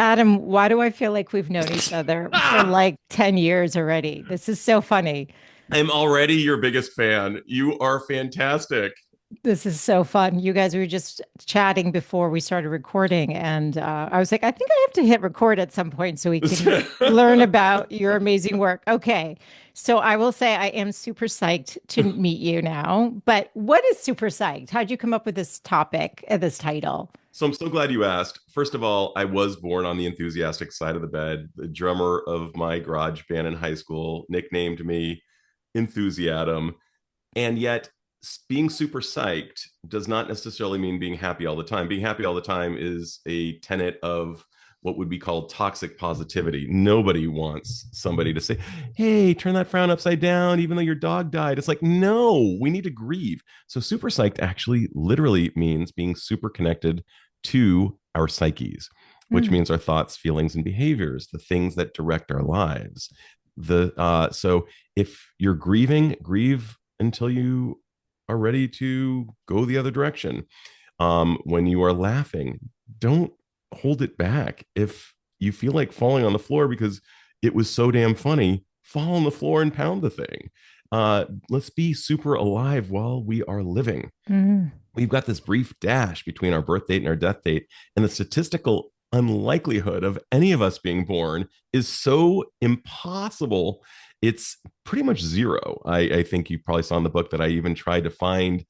Adam, why do I feel like we've known each other for Ah, like 10 years already? This is so funny. I'm already your biggest fan. You are fantastic. This is so fun. You guys were just chatting before we started recording, and I was like, I think I have to hit record at some point so we can learn about your amazing work. Okay. So I will say I am super psyched to meet you now. But what is super psyched? How'd you come up with this topic, this title? So I'm so glad you asked. First of all, I was born on the enthusiastic side of the bed. The drummer of my garage band in high school nicknamed me Enthusiasm. And yet, being super psyched does not necessarily mean being happy all the time. Being happy all the time is a tenet of what would be called toxic positivity. Nobody wants somebody to say, hey, turn that frown upside down, even though your dog died. It's like, no, we need to grieve. So, super psyched actually literally means being super connected to our psyches, which Mm. means our thoughts, feelings, and behaviors, the things that direct our lives. So if you're grieving, grieve until you are ready to go the other direction. When you are laughing, don't hold it back. If you feel like falling on the floor because it was so damn funny, fall on the floor and pound the thing. Let's be super alive while we are living. Mm. We've got this brief dash between our birth date and our death date, and the statistical unlikelihood of any of us being born is so impossible. It's pretty much zero. I think you probably saw in the book that I even tried to find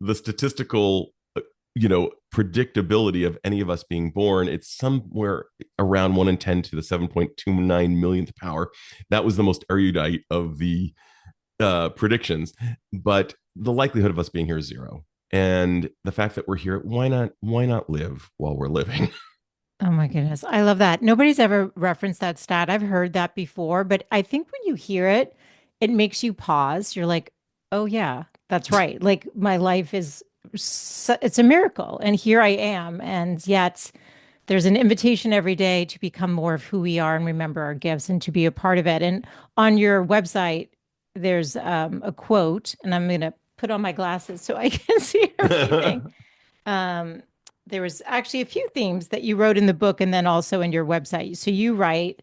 the statistical predictability of any of us being born. It's somewhere around 1 in 10 to the 7.29 millionth power. That was the most erudite of the predictions, but the likelihood of us being here is zero. And the fact that we're here, why not live while we're living? Oh my goodness. I love that. Nobody's ever referenced that stat. I've heard that before, but I think when you hear it, it makes you pause. You're like, oh, yeah, that's right. Like my life is, it's a miracle. And here I am. And yet there's an invitation every day to become more of who we are and remember our gifts and to be a part of it. And on your website, there's a quote, and I'm going to put on my glasses so I can see everything. Um, there was actually a few themes that you wrote in the book and then also in your website. So you write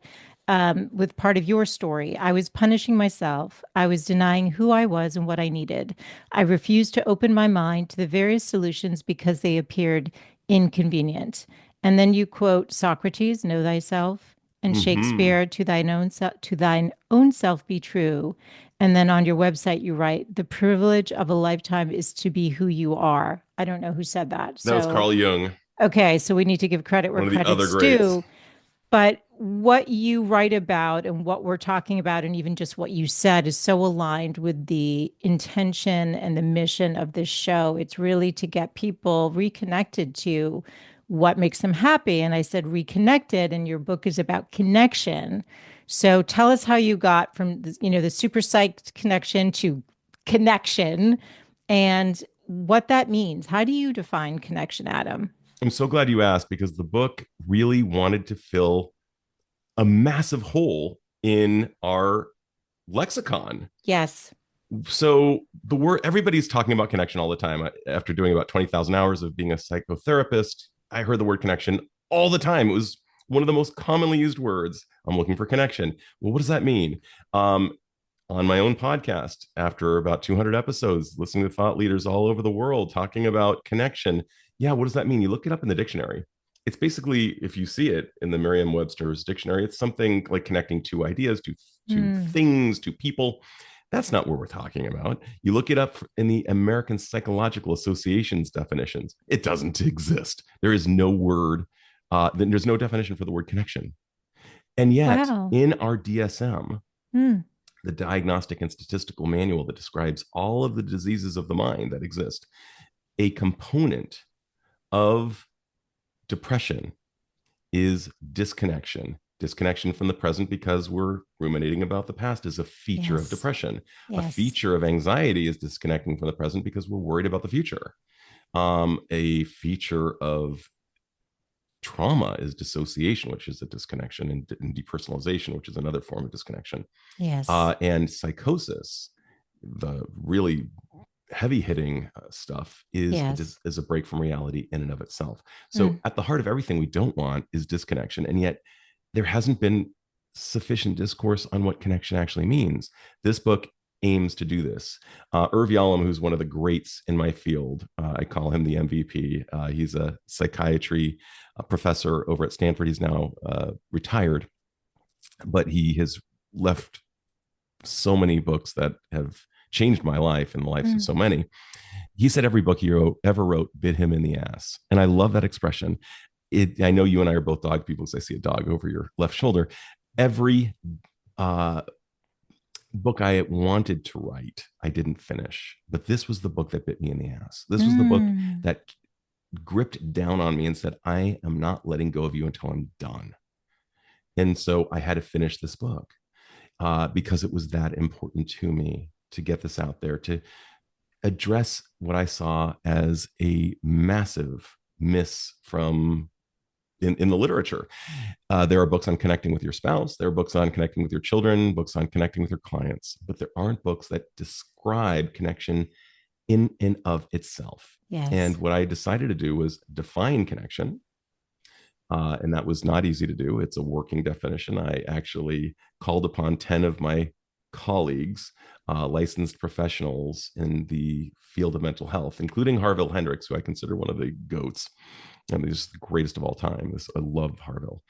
with part of your story, I was punishing myself. I was denying who I was and what I needed. I refused to open my mind to the various solutions because they appeared inconvenient. And then you quote Socrates, know thyself, and Mm-hmm. Shakespeare, to thine own self be true. And then on your website, you write, the privilege of a lifetime is to be who you are. I don't know who said that. That was So, Carl Jung, okay. So we need to give credit where one of the other credit's greats. due. But what you write about and what we're talking about, and even just what you said, is so aligned with the intention and the mission of this show. It's really to get people reconnected to what makes them happy. And I said reconnected, and your book is about connection. So tell us how you got from the super psyched connection to connection and what that means. How do you define connection, Adam? I'm so glad you asked because the book really wanted to fill a massive hole in our lexicon. Yes. So the word everybody's talking about connection all the time. After doing about 20,000 hours of being a psychotherapist, I heard the word connection all the time. It was one of the most commonly used words. I'm looking for connection. Well, what does that mean? Um, on my own podcast, after about 200 episodes, listening to thought leaders all over the world talking about connection. Yeah, what does that mean? You look it up in the dictionary. It's basically, if you see it in the Merriam-Webster's dictionary, it's something like connecting two ideas, to Hmm. things, to people. That's not what we're talking about. You look it up in the American Psychological Association's definitions. It doesn't exist. There is no word, there's no definition for the word connection. And yet, Wow. in our DSM, Hmm. the Diagnostic and Statistical Manual that describes all of the diseases of the mind that exist, a component of depression is disconnection. Disconnection from the present because we're ruminating about the past is a feature of Yes. depression. A Yes. feature of anxiety is disconnecting from the present because we're worried about the future. A feature of trauma is dissociation, which is a disconnection, and depersonalization, which is another form of disconnection. Yes. And psychosis, the really heavy hitting stuff Yes. is a break from reality in and of itself. So Mm. at the heart of everything we don't want is disconnection, and yet there hasn't been sufficient discourse on what connection actually means. This book aims to do this. Irv Yalom, who's one of the greats in my field, I call him the MVP. He's a psychiatry professor over at Stanford. He's now retired, but he has left so many books that have changed my life and the lives of Mm. so many. He said every book he ever wrote bit him in the ass. And I love that expression. I know you and I are both dog people because I see a dog over your left shoulder. Every uh, book I wanted to write, I didn't finish. But this was the book that bit me in the ass. This was the book Mm. that gripped down on me and said, I am not letting go of you until I'm done. And so I had to finish this book because it was that important to me to get this out there, to address what I saw as a massive miss from in the literature. There are books on connecting with your spouse. There are books on connecting with your children, books on connecting with your clients, but there aren't books that describe connection in and of itself. And Yes. what I decided to do was define connection. And that was not easy to do. It's a working definition. I actually called upon 10 of my colleagues, licensed professionals in the field of mental health, including Harville Hendricks, who I consider one of the goats. I mean, he's the greatest of all time. I love Harville.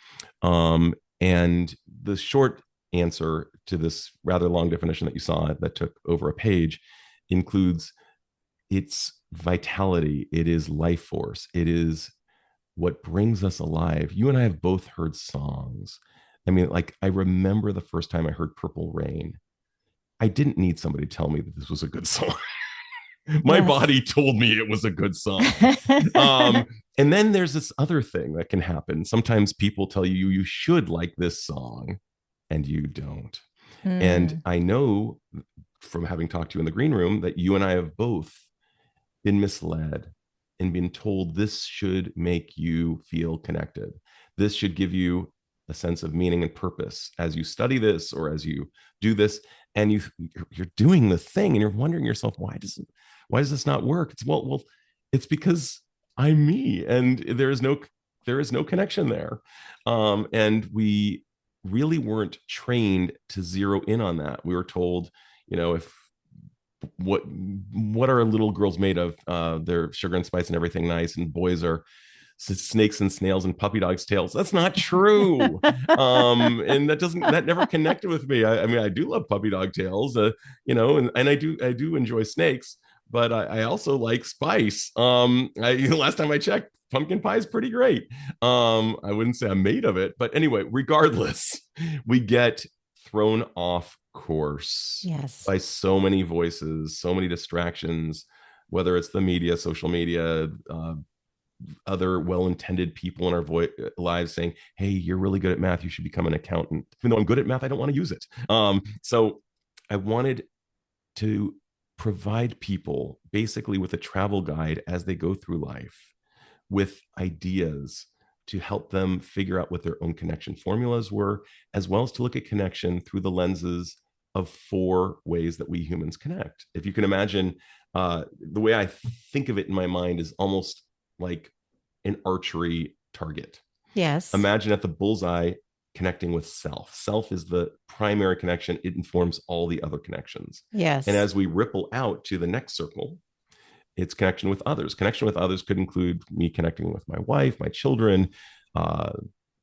And the short answer to this rather long definition that you saw that took over a page includes its vitality, it is life force, it is what brings us alive. You and I have both heard songs. I mean, like, I remember the first time I heard Purple Rain. I didn't need somebody to tell me that this was a good song. My Yes. body told me it was a good song. Um, and then there's this other thing that can happen. Sometimes people tell you you should like this song and you don't. And Mm. I know from having talked to you in the green room that you and I have both been misled and been told this should make you feel connected. This should give you a sense of meaning and purpose as you study this or as you do this, and you're doing the thing and you're wondering yourself, why does this not work? It's because I'm me, and there is no connection there. And we really weren't trained to zero in on that. We were told, if what what are little girls made of? They're sugar and spice and everything nice, and boys are snakes and snails and puppy dogs' tails. That's not true. And that never connected with me. I mean, I do love puppy dog tails, and I do enjoy snakes, but I also like spice. Last time I checked, pumpkin pie is pretty great. I wouldn't say I'm made of it, but anyway, regardless, we get thrown off course Yes. by so many voices, so many distractions, whether it's the media, social media, other well-intended people in our lives saying, hey, you're really good at math, you should become an accountant. Even though I'm good at math, I don't want to use it. So I wanted to provide people basically with a travel guide as they go through life, with ideas to help them figure out what their own connection formulas were, as well as to look at connection through the lenses of 4 ways that we humans connect. If you can imagine, the way I think of it in my mind is almost like an archery target. Yes. Imagine at the bullseye connecting with self. Self is the primary connection, it informs all the other connections. And Yes. as we ripple out to the next circle, it's connection with others. Connection with others could include me connecting with my wife, my children, uh,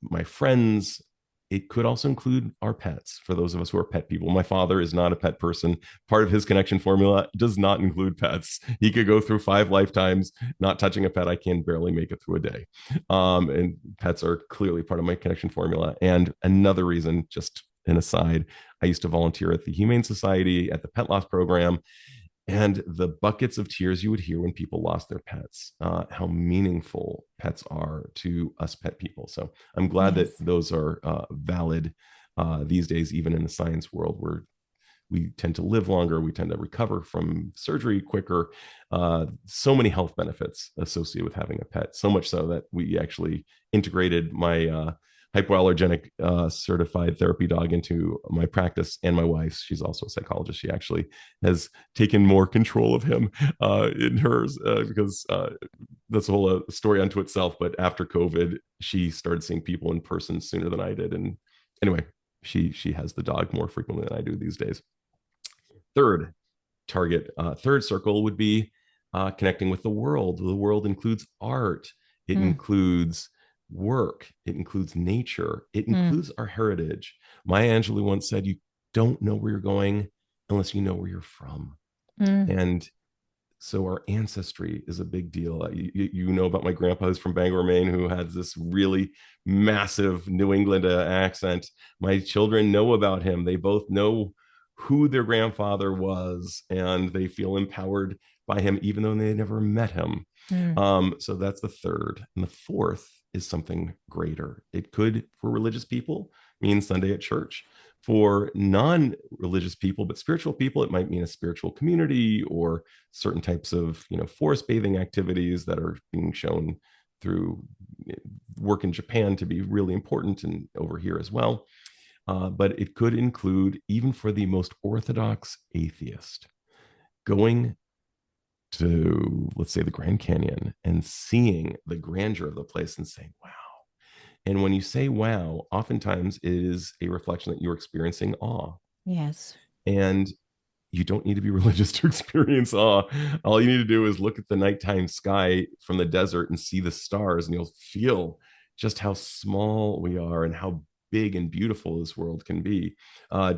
my friends. It could also include our pets, for those of us who are pet people. My father is not a pet person. Part of his connection formula does not include pets. He could go through 5 lifetimes not touching a pet. I can barely make it through a day. And pets are clearly part of my connection formula. And another reason, just an aside, I used to volunteer at the Humane Society at the pet loss program, and the buckets of tears you would hear when people lost their pets, how meaningful pets are to us pet people. So I'm glad that Yes. those are valid these days, even in the science world, where we tend to live longer, we tend to recover from surgery quicker. So many health benefits associated with having a pet, so much so that we actually integrated hypoallergenic certified therapy dog into my practice, and my wife's, she's also a psychologist. She actually has taken more control of him in hers because that's a whole story unto itself. But after COVID, she started seeing people in person sooner than I did. And anyway, she has the dog more frequently than I do these days. Third third circle would be connecting with the world. The world includes art, it Mm, includes work, it includes nature, it mm, includes our heritage. Maya Angelou once said, "You don't know where you're going unless you know where you're from." mm. And so our ancestry is a big deal. You know about my grandpa who's from Bangor, Maine, who has this really massive New England accent. My children know about him. They both know who their grandfather was, and they feel empowered by him, even though they never met him. Mm. So that's the third. And the fourth is something greater. It could, for religious people, mean Sunday at church. For non-religious people, but spiritual people, it might mean a spiritual community or certain types of, forest bathing activities that are being shown through work in Japan to be really important and over here as well. But it could include, even for the most orthodox atheist, going to, let's say, the Grand Canyon and seeing the grandeur of the place and saying, wow. And when you say wow, oftentimes it is a reflection that you're experiencing awe. Yes. And you don't need to be religious to experience awe. All you need to do is look at the nighttime sky from the desert and see the stars, and you'll feel just how small we are and how big and beautiful this world can be.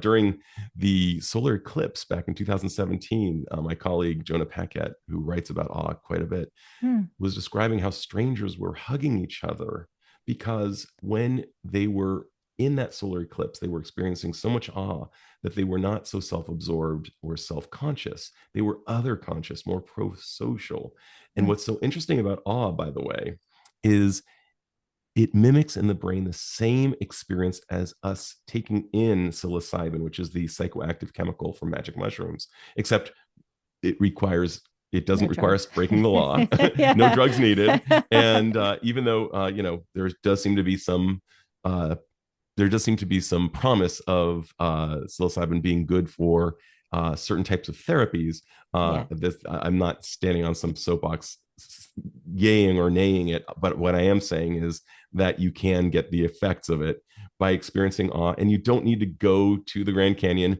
During the solar eclipse back in 2017, my colleague Jonah Paquette, who writes about awe quite a bit, Mm. was describing how strangers were hugging each other because when they were in that solar eclipse, they were experiencing so much awe that they were not so self absorbed or self conscious. They were other conscious, more pro social. And Mm. what's so interesting about awe, by the way, is it mimics in the brain the same experience as us taking in psilocybin, which is the psychoactive chemical from magic mushrooms, except it requires it doesn't No require drugs. us breaking the law. No Yeah. drugs needed. And even though there does seem to be some uh, promise of psilocybin being good for certain types of therapies. Yeah. I'm not standing on some soapbox yaying or naying it, but what I am saying is that you can get the effects of it by experiencing awe, and you don't need to go to the Grand Canyon.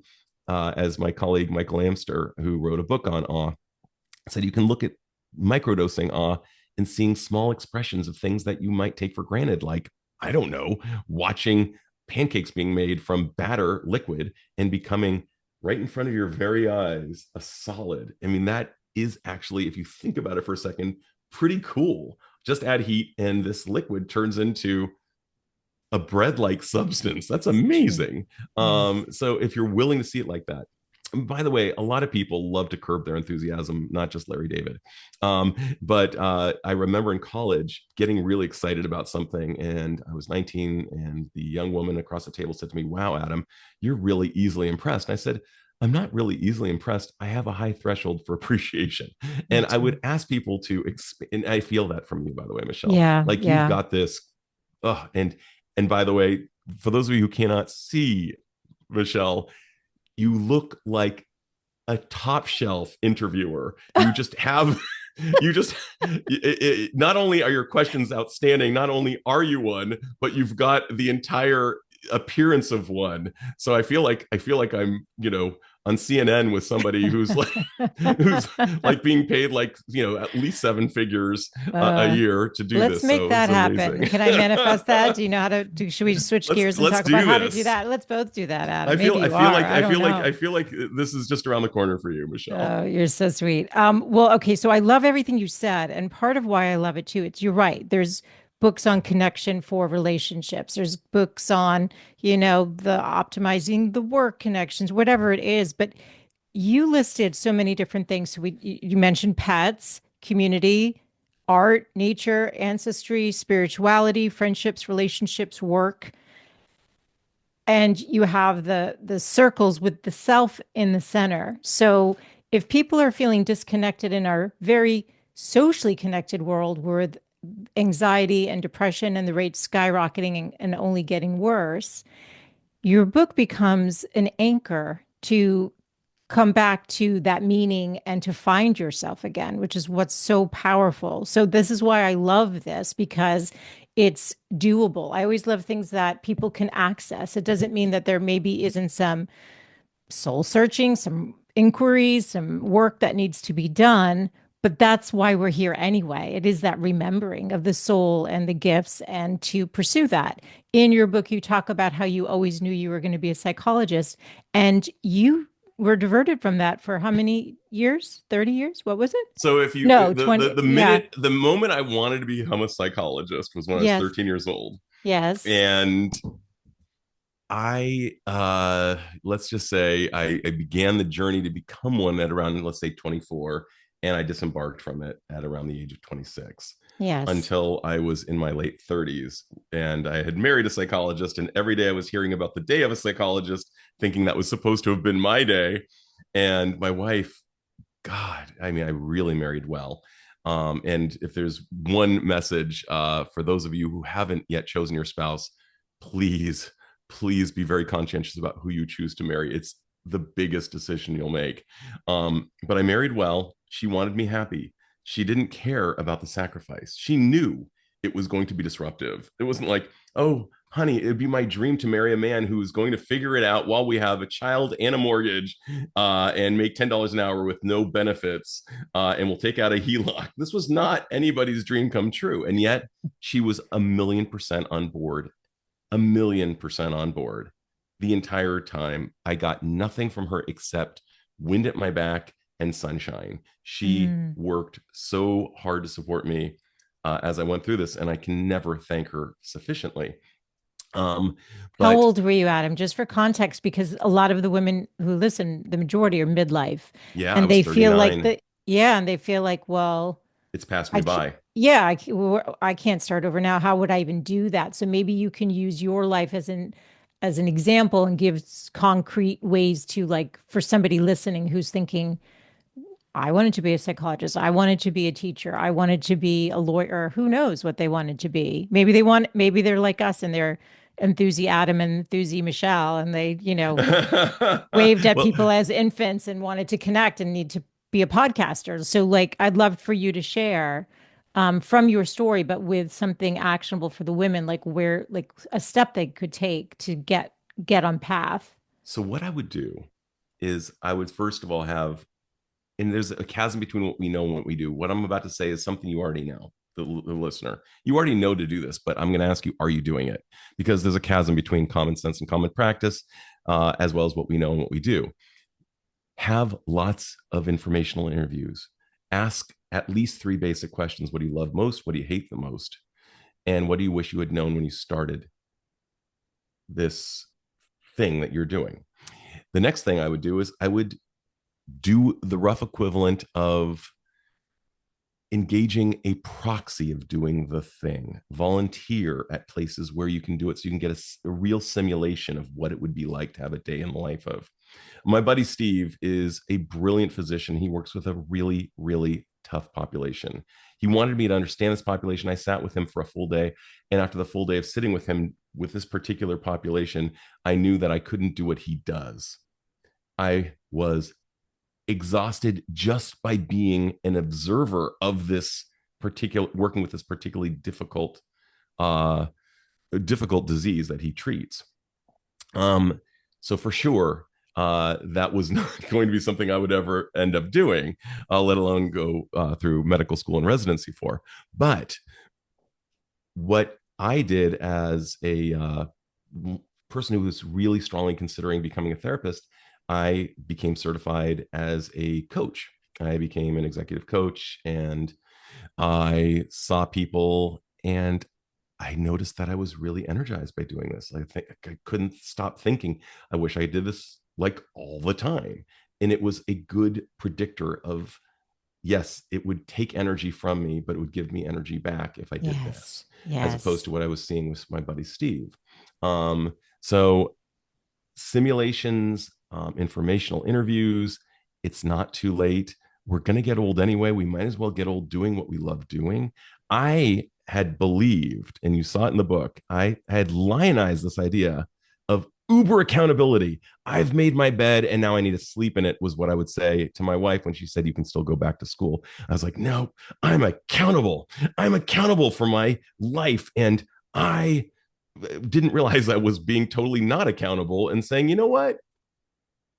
As my colleague Michael Amster, who wrote a book on awe, said, you can look at microdosing awe and seeing small expressions of things that you might take for granted, like, I don't know, watching pancakes being made from batter liquid and becoming right in front of your very eyes a solid. I mean, that is actually, if you think about it for a second, pretty cool. Just add heat and this liquid turns into a bread like substance. That's It's true. amazing. Yes. So if you're willing to see it like that, and by the way, a lot of people love to curb their enthusiasm, not just Larry David. But I remember in college getting really excited about something, and I was 19, and the young woman across the table said to me, "Wow, Adam, you're really easily impressed." And I said, "I'm not really easily impressed. I have a high threshold for appreciation." Me And I too. would ask people to and I feel that from you, by the way, Michelle. Yeah. Like, you've Yeah. got this. Oh, and by the way, for those of you who cannot see Michelle, you look like a top shelf interviewer. You just have, you just, not only are your questions outstanding, not only are you one, but you've got the entire appearance of one. So I feel like I'm, on CNN with somebody who's like, who's like being paid like, at least seven figures a Uh, year to do let's this. make So that it's happen. amazing. Can I manifest that? Do you know how to do? Should we switch let's gears and let's talk about do how to do this. that? Let's both do that, Adam. I feel Maybe I you feel are. like I I don't feel like I know. feel like this is just around the corner for you, Michelle. Oh, you're so sweet. Well, okay, so I love everything you said, and part of why I love it too, it's you're right. There's books on connection for relationships. There's books on, the optimizing the work connections, whatever it is. But you listed so many different things. So you mentioned pets, community, art, nature, ancestry, spirituality, friendships, relationships, work, and you have the circles with the self in the center. So if people are feeling disconnected in our very socially connected world anxiety and depression and the rates skyrocketing and only getting worse, your book becomes an anchor to come back to that meaning and to find yourself again, which is what's so powerful. So this is why I love this, because it's doable. I always love things that people can access. It doesn't mean that there maybe isn't some soul searching, some inquiries, some work that needs to be done. But that's why we're here anyway. It is that remembering of the soul and the gifts and to pursue that. In your book, you talk about how you always knew you were going to be a psychologist and you were diverted from that for how many years? 30 years? What was it? So if you No, 20. Yeah. the moment I wanted to become a psychologist was when I was Yes. 13 years old. Yes. And I let's just say I began the journey to become one at around, let's say, 24, and I disembarked from it at around the age of 26 Yes. until I was in my late 30s. And I had married a psychologist, and every day I was hearing about the day of a psychologist, thinking that was supposed to have been my day. And my wife, God, I mean, I really married well. And if there's one message for those of you who haven't yet chosen your spouse, please, please be very conscientious about who you choose to marry. It's the biggest decision you'll make. But I married well. She wanted me happy. She didn't care about the sacrifice. She knew it was going to be disruptive. It wasn't like, oh, honey, it'd be my dream to marry a man who is going to figure it out while we have a child and a mortgage and make $10 an hour with no benefits and we'll take out a HELOC. This was not anybody's dream come true. And yet she was 1,000,000% on board, 1,000,000% on board the entire time. I got nothing from her except wind at my back and sunshine. She Mm. worked so hard to support me as I went through this, and I can never thank her sufficiently. Um, How but old were you, Adam? Just for context, because a lot of the women who listen, the majority are midlife, yeah, I and was they feel like 39. the yeah, and they feel like, well, It's passed me I can't, by. yeah, I can't start over now. How would I even do that? So maybe you can use your life as an example and give concrete ways to like for somebody listening who's thinking, I wanted to be a psychologist. I wanted to be a teacher. I wanted to be a lawyer. Who knows what they wanted to be? Maybe they're like us and they're enthusi Adam and enthusi Michelle, and they, waved at Well, people as infants and wanted to connect and need to be a podcaster. So, like, I'd love for you to share from your story, but with something actionable for the women, like where, like a step they could take to get on path. so what I would do is I would first of all have, and there's a chasm between what we know and what we do. What I'm about to say is something you already know, the listener. You already know to do this, but I'm going to ask you, are you doing it? Because there's a chasm between common sense and common practice, as well as what we know and what we do. Have lots of informational interviews. Ask at least three basic questions. What do you love most? What do you hate the most? And what do you wish you had known when you started this thing that you're doing? The next thing I would do is I would do the rough equivalent of engaging a proxy of doing the thing. Volunteer at places where you can do it so you can get a real simulation of what it would be like to have a day in the life of. My buddy Steve is a brilliant physician. He works with a really, really tough population. He wanted me to understand this population. I sat with him for a full day. And after the full day of sitting with him with this particular population, I knew that I couldn't do what he does. I was exhausted just by being an observer of this particular, working with this particularly uh difficult disease that he treats. So for sure, that was not going to be something I would ever end up doing, let alone go through medical school and residency for. But what I did as a person who was really strongly considering becoming a therapist, I became certified as a coach. I became an executive coach and I saw people and I noticed that I was really energized by doing this. I think I couldn't stop thinking, I wish I did this like all the time. And it was a good predictor of, yes, it would take energy from me, but it would give me energy back if I did Yes. this, as opposed Yes. to what I was seeing with my buddy Steve. So simulations, informational interviews, it's not too late. We're going to get old anyway. We might as well get old doing what we love doing. I had believed, and you saw it in the book, I had lionized this idea of uber accountability. I've made my bed and now I need to sleep in it, was what I would say to my wife when she said, you can still go back to school. I was like, no, I'm accountable. I'm accountable for my life. And I didn't realize I was being totally not accountable and saying, you know what?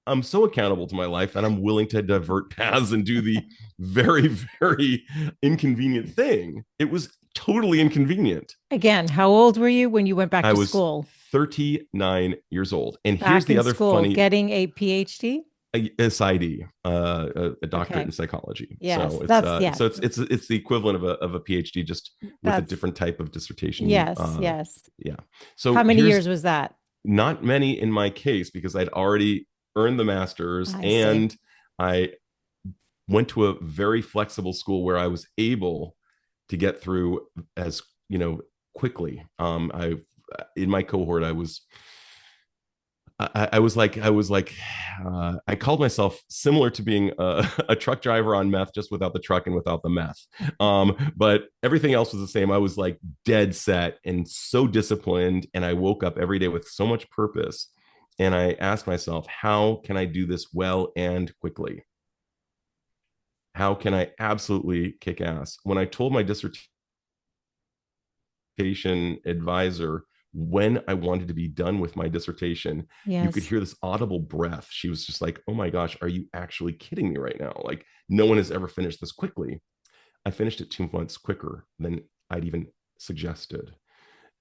I'm so accountable to my life that I'm willing to divert paths and do the very, very inconvenient thing. It was totally inconvenient. Again, how old were you when you went back I to was school? 39 years old. And here's Back the in other school, funny getting a PhD? SID, a doctorate Okay. in psychology. Yes, So it's that's yeah. it's the equivalent of a PhD, just with a That's different type of dissertation. yes, yes. Yeah. How So many here's years was that? not many in my case because I'd already earned the master's, I see. and I went to a very flexible school where I was able to get through as quickly. I In my cohort, I called myself similar to being a truck driver on meth, just without the truck and without the meth. But everything else was the same. I was like dead set and so disciplined, and I woke up every day with so much purpose. And I asked myself, how can I do this well and quickly? How can I absolutely kick ass? When I told my dissertation advisor when I wanted to be done with my dissertation, you could Yes. hear this audible breath. She was just like, oh my gosh, are you actually kidding me right now? Like, no one has ever finished this quickly. I finished it 2 months quicker than I'd even suggested.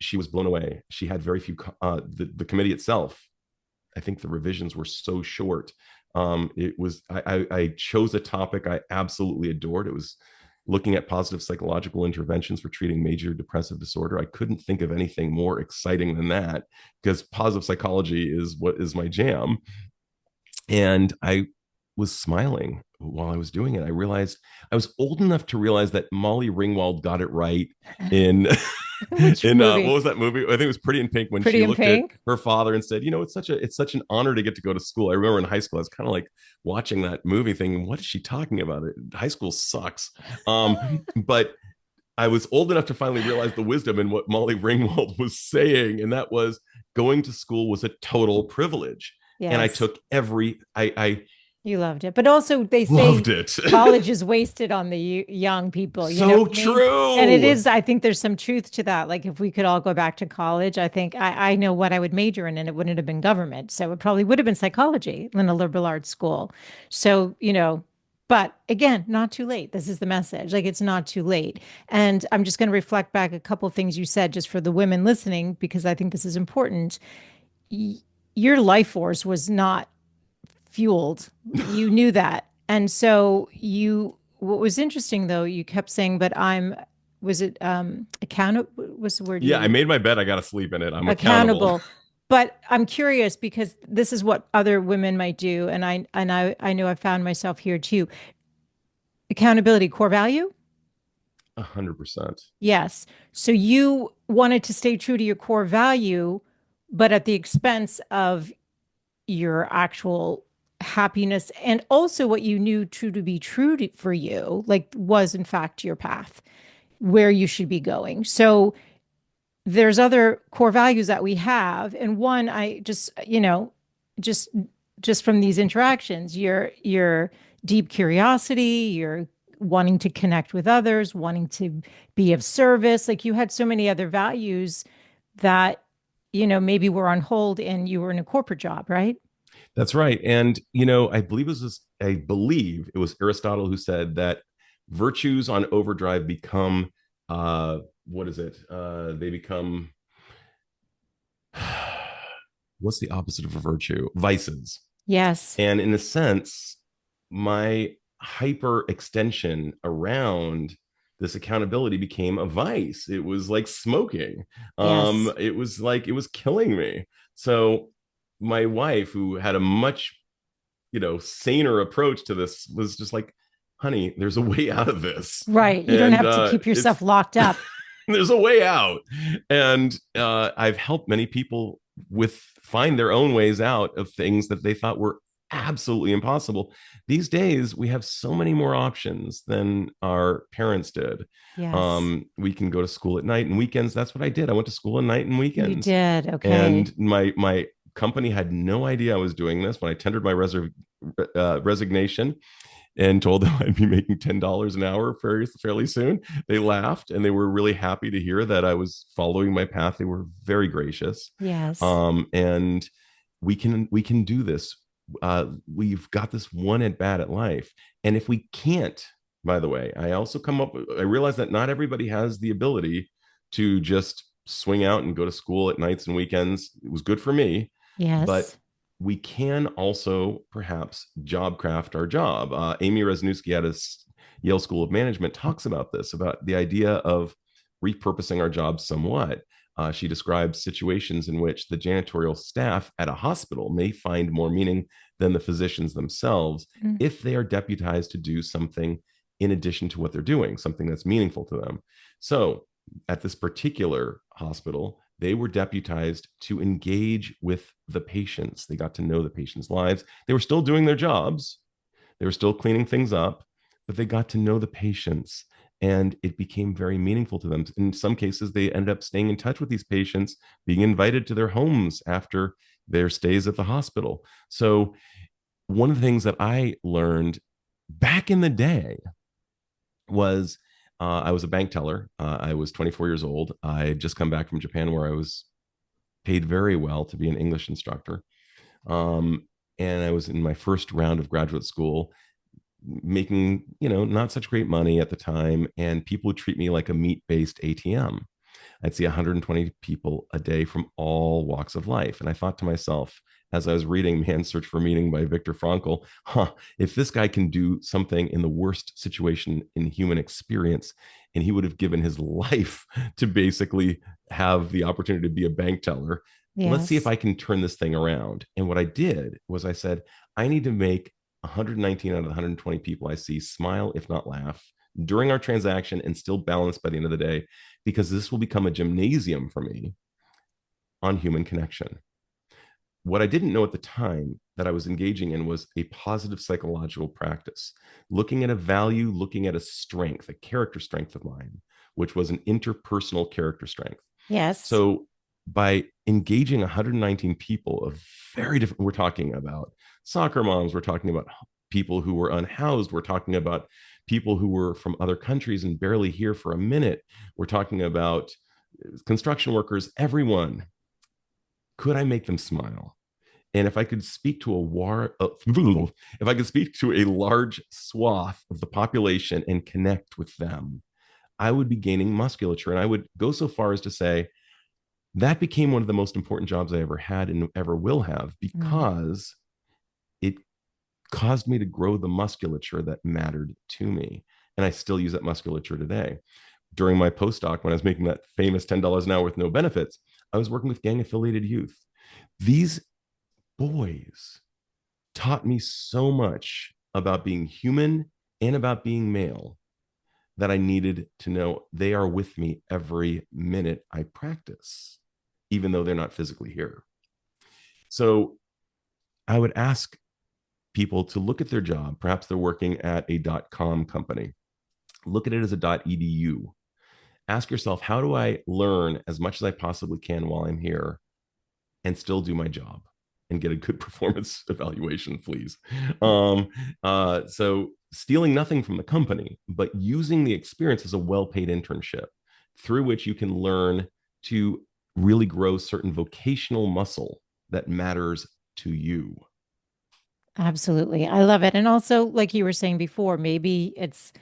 She was blown away. She had very few, the committee itself, I think the revisions were so short. It was I chose a topic I absolutely adored. It was looking at positive psychological interventions for treating major depressive disorder. I couldn't think of anything more exciting than that, because positive psychology is what is my jam. And I was smiling while I was doing it. I realized I was old enough to realize that Molly Ringwald got it right in Which in what movie? was that movie? I think it was Pretty in Pink, when Pretty she in looked at Pink? her father and said, it's such an honor to get to go to school. I remember in high school, I was kind of like watching that movie thinking, what is she talking about? High school sucks. But I was old enough to finally realize the wisdom in what Molly Ringwald was saying, and that was going to school was a total privilege. And I Yes. took I You loved it. But also, they say loved it. college is wasted on the young people. You know So what I mean? And it true. is, I think there's some truth to that. Like, if we could all go back to college, I think I know what I would major in, and it wouldn't have been government. So it probably would have been psychology in a liberal arts school. So, but again, not too late. This is the message. Like, it's not too late. And I'm just going to reflect back a couple of things you said just for the women listening, because I think this is important. Y- your life force was not fueled. You knew that. And so what was interesting though, you kept saying, but was it accountable? What's the word Yeah, I you made my bed. I got to sleep in it. I'm accountable. accountable? But I'm curious because this is what other women might do. And I know I found myself here too. Accountability, core value. 100%. Yes. So you wanted to stay true to your core value, but at the expense of your actual happiness and also what you knew true to be for you, like was in fact your path where you should be going. So there's other core values that we have. And one, I just, just from these interactions, your deep curiosity, your wanting to connect with others, wanting to be of service. Like you had so many other values that, maybe were on hold and you were in a corporate job, right? That's right. And I believe it was Aristotle who said that virtues on overdrive become what is it? They become what's the opposite of a virtue? Vices. Yes. And in a sense, my hyper extension around this accountability became a vice. It was like smoking. Yes. It was like it was killing me. So my wife, who had a much saner approach to this, was just like, honey, there's a way out of this. Right. You don't And have to keep it's yourself locked up. there's a way out. And I've helped many people with find their own ways out of things that they thought were absolutely impossible. These days, we have so many more options than our parents did. Yes. We can go to school at night and weekends. That's what I did. I went to school at night and You weekends, did. and Okay. my company had no idea I was doing this when I tendered my resignation and told them I'd be making $10 an hour fairly soon. They laughed and they were really happy to hear that I was following my path. They were very gracious, Yes. and we can do this. We've got this one at bat at life, and if we can't, by the way, I realize that not everybody has the ability to just swing out and go to school at nights and weekends. It was good for me, but Yes. we can also perhaps job craft our job. Amy Resniewski at Yale School of Management talks about this, about the idea of repurposing our jobs somewhat. She describes situations in which the janitorial staff at a hospital may find more meaning than the physicians themselves Mm. if they are deputized to do something in addition to what they're doing, something that's meaningful to them. So, at this particular hospital, they were deputized to engage with the patients. They got to know the patients' lives. They were still doing their jobs, they were still cleaning things up, but they got to know the patients, and it became very meaningful to them. In some cases, they ended up staying in touch with these patients, being invited to their homes after their stays at the hospital. So, one of the things that I learned back in the day was I was a bank teller. I was 24 years old. I had just come back from Japan where I was paid very well to be an English instructor. Um, and I was in my first round of graduate school, making, not such great money at the time. And people would treat me like a meat based ATM. I'd see 120 people a day from all walks of life. And I thought to myself, as I was reading Man's Search for Meaning by Viktor Frankl, if this guy can do something in the worst situation in human experience, and he would have given his life to basically have the opportunity to be a bank teller, let's see if Yes. I can turn this thing around. And what I did was I said, I need to make 119 out of the 120 people I see smile, if not laugh, during our transaction and still balance by the end of the day, because this will become a gymnasium for me on human connection. What I didn't know at the time that I was engaging in was a positive psychological practice, looking at a value, looking at a strength, a character strength of mine, which was an interpersonal character strength. Yes. So by engaging 119 people of very different, we're talking about soccer moms, we're talking about people who were unhoused, we're talking about people who were from other countries and barely here for a minute, we're talking about construction workers, everyone. Could I make them smile? And if I could speak to if I could speak to a large swath of the population and connect with them, I would be gaining musculature. And I would go so far as to say that became one of the most important jobs I ever had and ever will have, Mm. because it caused me to grow the musculature that mattered to me. And I still use that musculature today. During my postdoc, when I was making that famous $10 an hour with no benefits, I was working with gang affiliated youth. These boys taught me so much about being human and about being male that I needed to know they are with me every minute I practice, even though they're not physically here. So I would ask people to look at their job. Perhaps they're working at a .com company. Look at it as a .edu. Ask yourself, how do I learn as much as I possibly can while I'm here and still do my job and get a good performance evaluation, please? So stealing nothing from the company, but using the experience as a well-paid internship through which you can learn to really grow certain vocational muscle that matters to you. Absolutely. I love it. And also, like you were saying before, maybe it's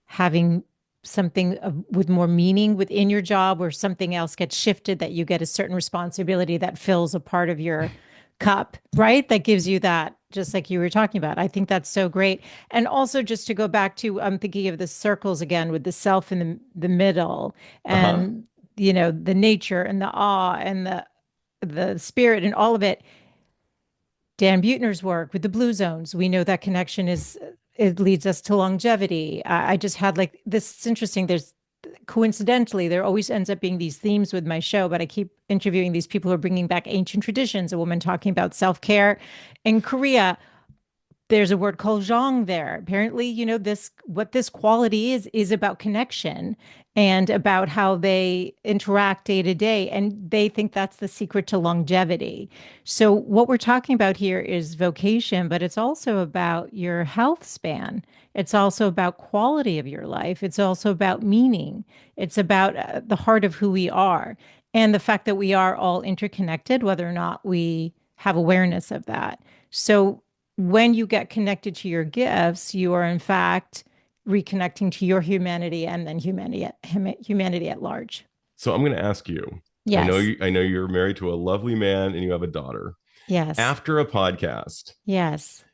having something with more meaning within your job, or something else gets shifted, that you get a certain responsibility that fills a part of your cup, right? That gives you that, just like you were talking about. I think that's so great. And also, just to go back to, I'm thinking of the circles again, with the self in the middle, Uh-huh. and the nature and the awe and the spirit and all of it. Dan Buettner's work with the blue zones, we know that connection is, it leads us to longevity. I just had like this, it's interesting. There's, coincidentally, there always ends up being these themes with my show, but I keep interviewing these people who are bringing back ancient traditions. A woman talking about self-care in Korea, there's a word called zhang there. Apparently, this what this quality is about connection and about how they interact day to day. And they think that's the secret to longevity. So what we're talking about here is vocation, but it's also about your health span. It's also about quality of your life. It's also about meaning. It's about the heart of who we are and the fact that we are all interconnected, whether or not we have awareness of that. So when you get connected to your gifts, you are in fact reconnecting to your humanity and then humanity at large. So I'm going to ask you. Yes. I know you're married to a lovely man and you have a daughter. Yes. After a podcast, Yes.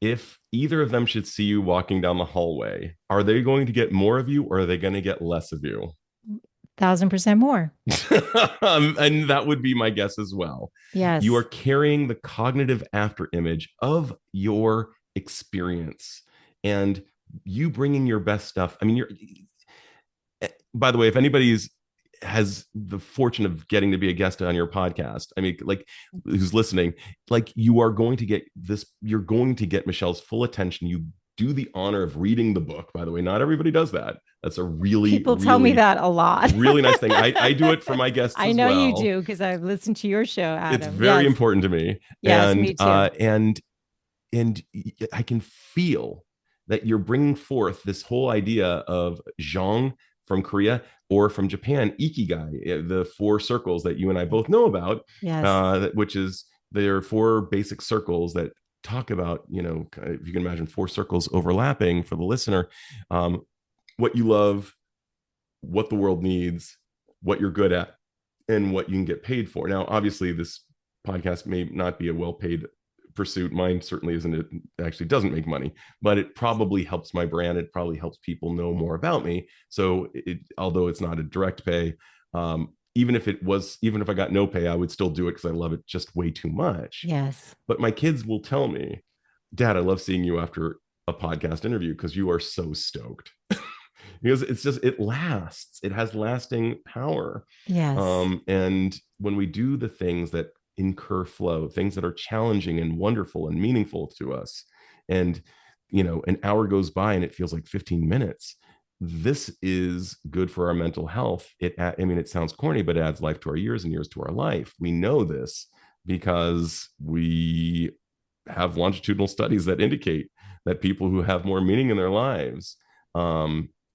if either of them should see you walking down the hallway, are they going to get more of you or are they going to get less of you? 1,000% more. And that would be my guess as well. You are Yes. carrying the cognitive after image of your experience and you bringing your best stuff. I mean, by the way, if anybody's has the fortune of getting to be a guest on your podcast, I mean, like, who's listening, like, you are going to get this, you're going to get Michelle's full attention. You do the honor of reading the book. By the way, not everybody does that. That's a really, People tell me that a lot. really nice thing. I do it for my guests I as know you well. do because I've listened to your show, It's Adam. very Yes. important to me. Yes, me too. And I can feel that you're bringing forth this whole idea of zhang from Korea or from Japan, ikigai, the four circles that you and I both know about, Yes. which is there are four basic circles that talk about, if you can imagine four circles overlapping for the listener, what you love, what the world needs, what you're good at, and what you can get paid for. Now, obviously, this podcast may not be a well paid pursuit. Mine certainly isn't. It actually doesn't make money, but it probably helps my brand. It probably helps people know more about me. So, although it's not a direct pay, even if I got no pay, I would still do it because I love it just way too much. Yes. But my kids will tell me, Dad, I love seeing you after a podcast interview because you are so stoked. Because it lasts, it has lasting power. Yes. And when we do the things that incur flow, things that are challenging and wonderful and meaningful to us, and an hour goes by and it feels like 15 minutes, this is good for our mental health. It sounds corny, but it adds life to our years and years to our life. We know this because we have longitudinal studies that indicate that people who have more meaning in their lives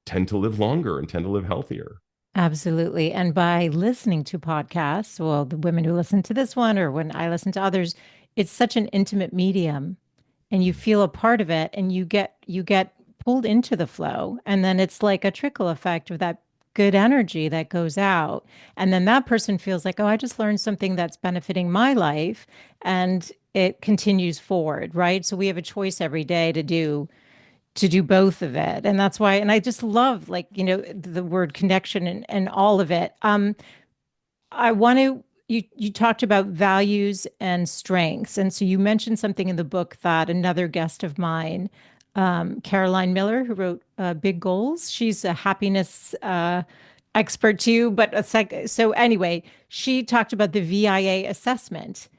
tend to live longer and tend to live healthier. Absolutely. And by listening to podcasts, well, the women who listen to this one or when I listen to others, it's such an intimate medium and you feel a part of it and you get pulled into the flow. And then it's like a trickle effect of that good energy that goes out. And then that person feels like, oh, I just learned something that's benefiting my life. And it continues forward, right? So we have a choice every day to do both of it. And that's why, and I just love like, the word connection and all of it. I want to, you talked about values and strengths. And so you mentioned something in the book that another guest of mine, Caroline Miller, who wrote Big Goals, she's a happiness expert too. But so anyway, she talked about the VIA assessment.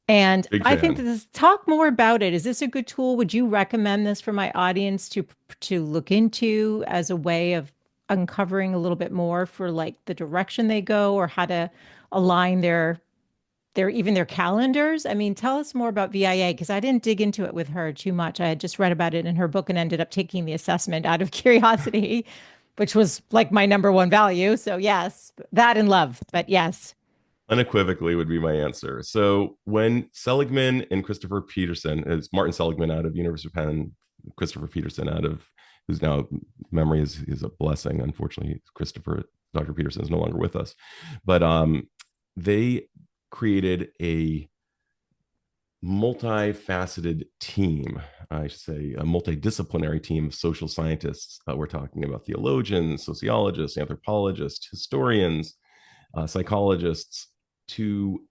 And Big I think that fan. this talk more about it. Is this a good tool? Would you recommend this for my audience to look into as a way of uncovering a little bit more for like the direction they go or how to align their even their calendars? I mean, tell us more about VIA because I didn't dig into it with her too much. I had just read about it in her book and ended up taking the assessment out of curiosity, which was like my number one value. So yes, that and love. But yes. Unequivocally would be my answer. So when Seligman and Christopher Peterson, it's Martin Seligman out of University of Penn, Christopher Peterson out of, who's now, memory is a blessing. Unfortunately, Dr. Peterson is no longer with us. But they created a multifaceted team, I should say, a multidisciplinary team of social scientists. We're talking about theologians, sociologists, anthropologists, historians, psychologists, to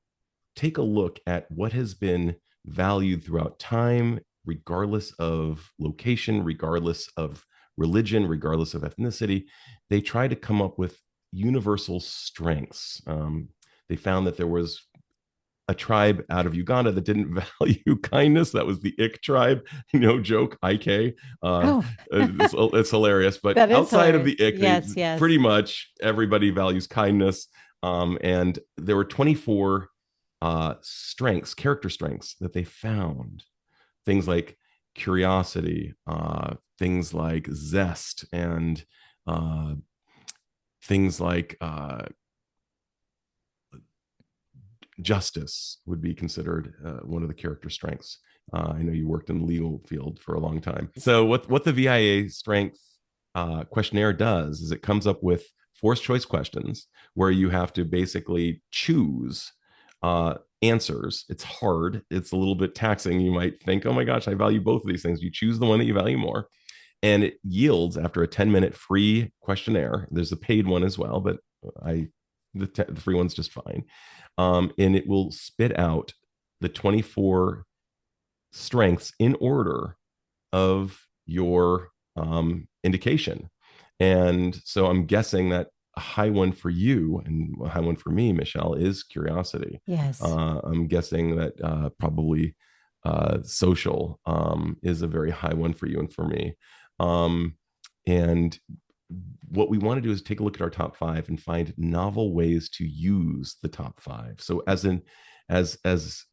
take a look at what has been valued throughout time, regardless of location, regardless of religion, regardless of ethnicity. They try to come up with universal strengths. They found that there was a tribe out of Uganda that didn't value kindness. That was the Ik tribe. No joke, IK. Oh, It's hilarious. But that is outside of hilarious. the Ik, they Yes, yes. pretty much everybody values kindness. And there were 24 strengths, character strengths that they found. Things like curiosity, things like zest, and uh, things like justice would be considered one of the character strengths. I know you worked in the legal field for a long time. So what the VIA strength questionnaire does is it comes up with forced choice questions where you have to basically choose answers. It's hard. It's a little bit taxing. You might think, oh my gosh, I value both of these things. You choose the one that you value more. And it yields after a 10-minute free questionnaire. There's a paid one as well, but I the free one's just fine. And it will spit out the 24 strengths in order of your indication. And so I'm guessing that a high one for you and a high one for me, Michelle, is curiosity. Yes. I'm guessing that probably social is a very high one for you and for me. Um, and what we want to do is take a look at our top five and find novel ways to use the top five. So as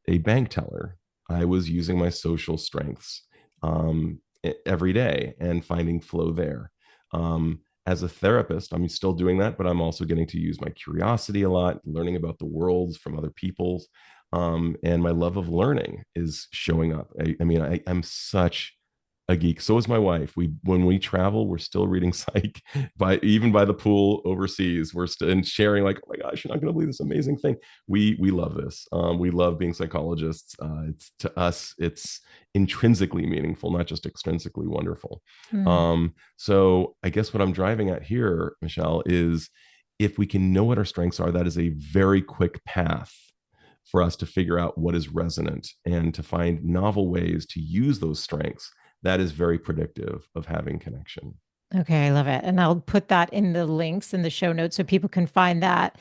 a bank teller, I was using my social strengths every day and finding flow there. As a therapist, I'm still doing that, but I'm also getting to use my curiosity a lot, learning about the worlds from other people's. And my love of learning is showing up. I'm such a geek. So is my wife. When we travel, we're still reading Psych by the pool overseas. We're still and sharing like, oh my gosh, you're not going to believe this amazing thing. We love this. We love being psychologists. It's to us, it's intrinsically meaningful, not just extrinsically wonderful. Mm. So I guess what I'm driving at here, Michelle, is if we can know what our strengths are, that is a very quick path for us to figure out what is resonant and to find novel ways to use those strengths. That is very predictive of having connection. Okay, I love it. And I'll put that in the links in the show notes so people can find that.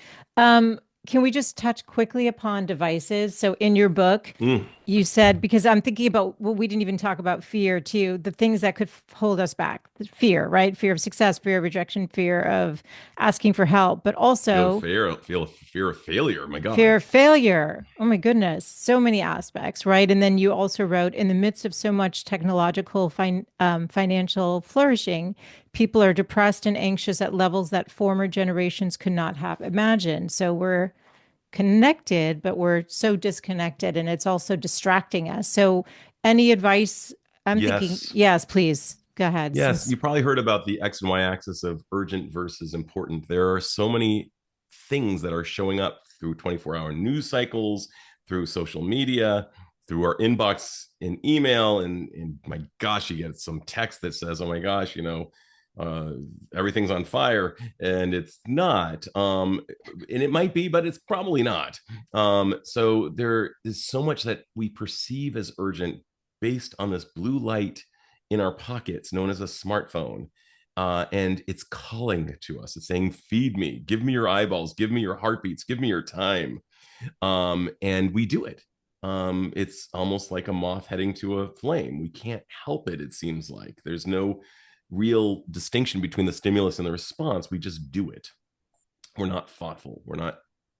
Can we just touch quickly upon devices? So in your book, Mm. you said, because I'm thinking about, well, we didn't even talk about fear too, the things that could hold us back. Fear, right? Fear of success, fear of rejection, fear of asking for help, but also Feel fear of failure. My fear God. of failure. Oh my goodness, so many aspects, right? And then you also wrote, in the midst of so much technological financial flourishing, people are depressed and anxious at levels that former generations could not have imagined. So we're connected, but we're so disconnected, and it's also distracting us. So, any advice? I'm thinking, Yes. yes, please go ahead. Yes. Since You probably heard about the X and Y axis of urgent versus important. There are so many things that are showing up through 24-hour news cycles, through social media, through our inbox in email. And my gosh, you get some text that says, oh my gosh, uh, everything's on fire, and it's not. And it might be, but it's probably not. So there is so much that we perceive as urgent based on this blue light in our pockets known as a smartphone. And it's calling to us. It's saying, feed me, give me your eyeballs, give me your heartbeats, give me your time. And we do it. It's almost like a moth heading to a flame. We can't help it, it seems like. There's no real distinction between the stimulus and the response. We just do it. We're not thoughtful. We're not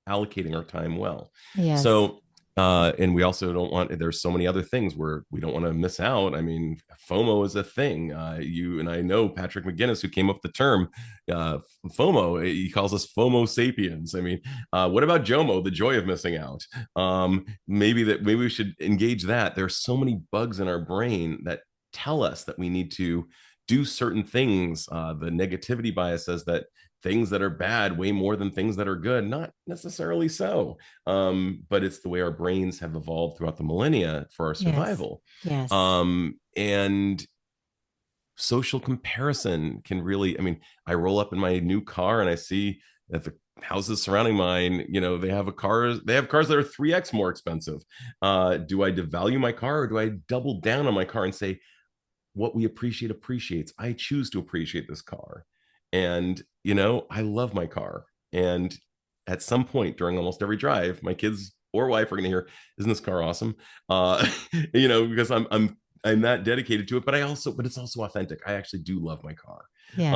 allocating our time well. yes, So, and we also don't want, there's so many other things where we don't want to miss out. I mean, FOMO is a thing. You and I know Patrick McGinnis, who came up with the term FOMO, he calls us FOMO sapiens. I mean, what about JOMO, the joy of missing out? Maybe we should engage that. There's so many bugs in our brain that tell us that we need to do certain things. The negativity bias says that things that are bad way more than things that are good. Not necessarily so, but it's the way our brains have evolved throughout the millennia for our yes, survival. yes. And social comparison can really, I mean, I roll up in my new car and I see that the houses surrounding mine, they have cars that are 3x more expensive. Do I devalue my car, or do I double down on my car and say, what we appreciate appreciates. I choose to appreciate this car. And, I love my car. And at some point during almost every drive, my kids or wife are going to hear, "Isn't this car awesome?" Because I'm that dedicated to it. But it's also authentic. I actually do love my car, Yes.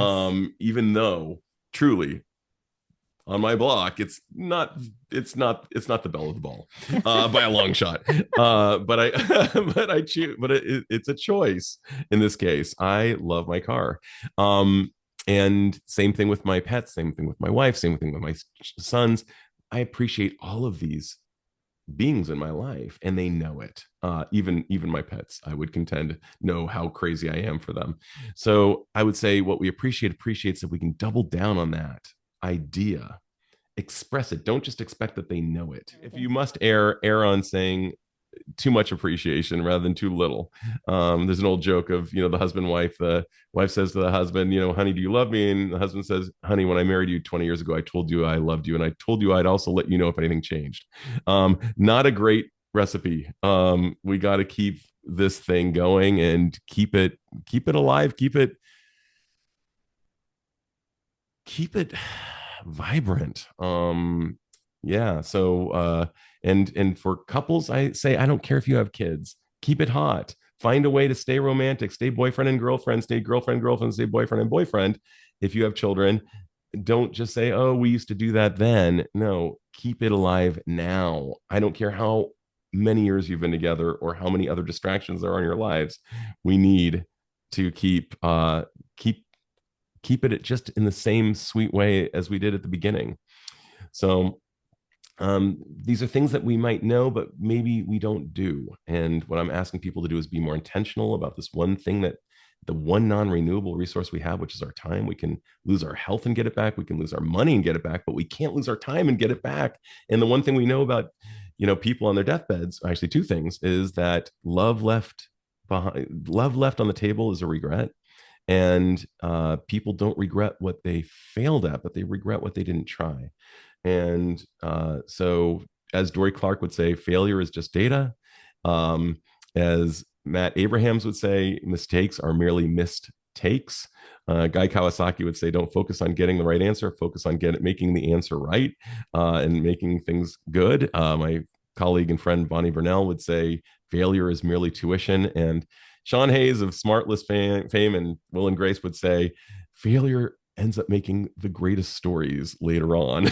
even though truly on my block it's not the belle of the ball by a long shot. But I but I choose, but it's a choice. In this case, I love my car. And same thing with my pets, same thing with my wife, same thing with my sons. I appreciate all of these beings in my life, and they know it. Even my pets, I would contend, know how crazy I am for them. So I would say what we appreciates that we can double down on that idea, express it. Don't just expect that they know it. If you must err on saying too much appreciation rather than too little. There's an old joke of, the husband wife. The wife says to the husband, "Honey, do you love me?" And the husband says, "Honey, when I married you 20 years ago, I told you I loved you, and I told you I'd also let you know if anything changed." Not a great recipe. We got to keep this thing going and keep it alive, keep it vibrant. Yeah. So and for couples, I say, I don't care if you have kids, keep it hot. Find a way to stay romantic, stay boyfriend and girlfriend, stay girlfriend, girlfriend, stay boyfriend and boyfriend. If you have children, don't just say, "Oh, we used to do that then." No, keep it alive now. I don't care how many years you've been together or how many other distractions there are in your lives. We need to keep it just in the same sweet way as we did at the beginning. So these are things that we might know, but maybe we don't do. And what I'm asking people to do is be more intentional about this one thing, that the one non-renewable resource we have, which is our time. We can lose our health and get it back. We can lose our money and get it back, but we can't lose our time and get it back. And the one thing we know about, people on their deathbeds, actually two things, is that love left on the table is a regret. And people don't regret what they failed at, but they regret what they didn't try. And so, as Dory Clark would say, failure is just data. As Matt Abrahams would say, mistakes are merely missed takes. Guy Kawasaki would say, "Don't focus on getting the right answer, focus on making the answer right, and making things good." My colleague and friend Bonnie Burnell would say, "Failure is merely tuition." And Sean Hayes of Smartless fame and Will and Grace would say, "Failure ends up making the greatest stories later on."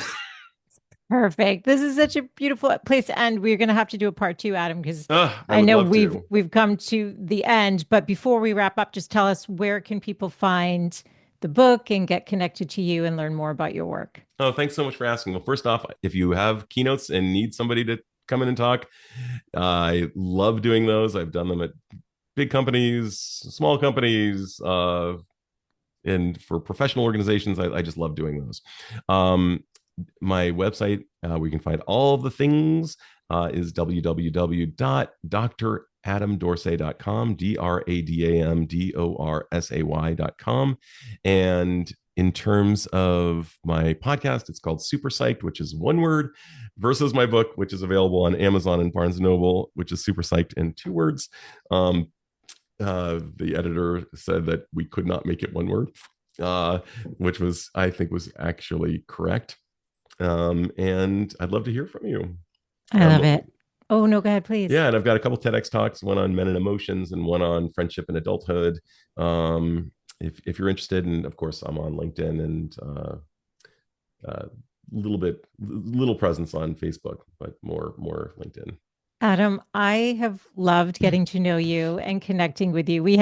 Perfect. This is such a beautiful place to end. We're going to have to do a part two, Adam, because I I would know love we've to. we've come to the end. But before we wrap up, just tell us, where can people find the book and get connected to you and learn more about your work? Oh, thanks so much for asking. Well, first off, if you have keynotes and need somebody to come in and talk, I love doing those. I've done them at big companies, small companies, and for professional organizations. I just love doing those. Um, my website, where you can find all of the things, is www.dradamdorsay.com, DRADAMDORSAY.com. And in terms of my podcast, it's called Super Psyched, which is one word, versus my book, which is available on Amazon and Barnes and Noble, which is Super Psyched in two words. The editor said that we could not make it one word, uh, which I think was actually correct. And I'd love to hear from you. I love Um, it. Oh, no, go ahead, please. yeah, and I've got a couple TEDx talks, one on men and emotions and one on friendship and adulthood. If you're interested, and of course I'm on LinkedIn and little presence on Facebook, but more LinkedIn. Adam, I have loved getting to know you and connecting with you. We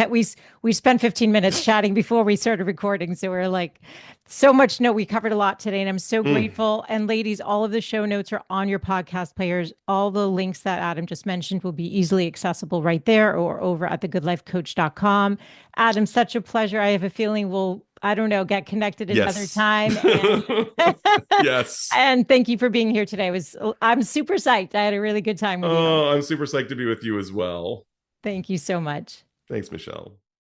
spent 15 minutes chatting before we started recording, so we're like so much. No, we covered a lot today, and I'm so Mm, grateful. And ladies, all of the show notes are on your podcast players. All the links that Adam just mentioned will be easily accessible right there or over at thegoodlifecoach.com. Adam, such a pleasure. I have a feeling we'll, I don't know, get connected another yes. time. And Yes. and thank you for being here today. I'm super psyched. I had a really good time with you. Oh, I'm super psyched to be with you as well. Thank you so much. Thanks, Michelle.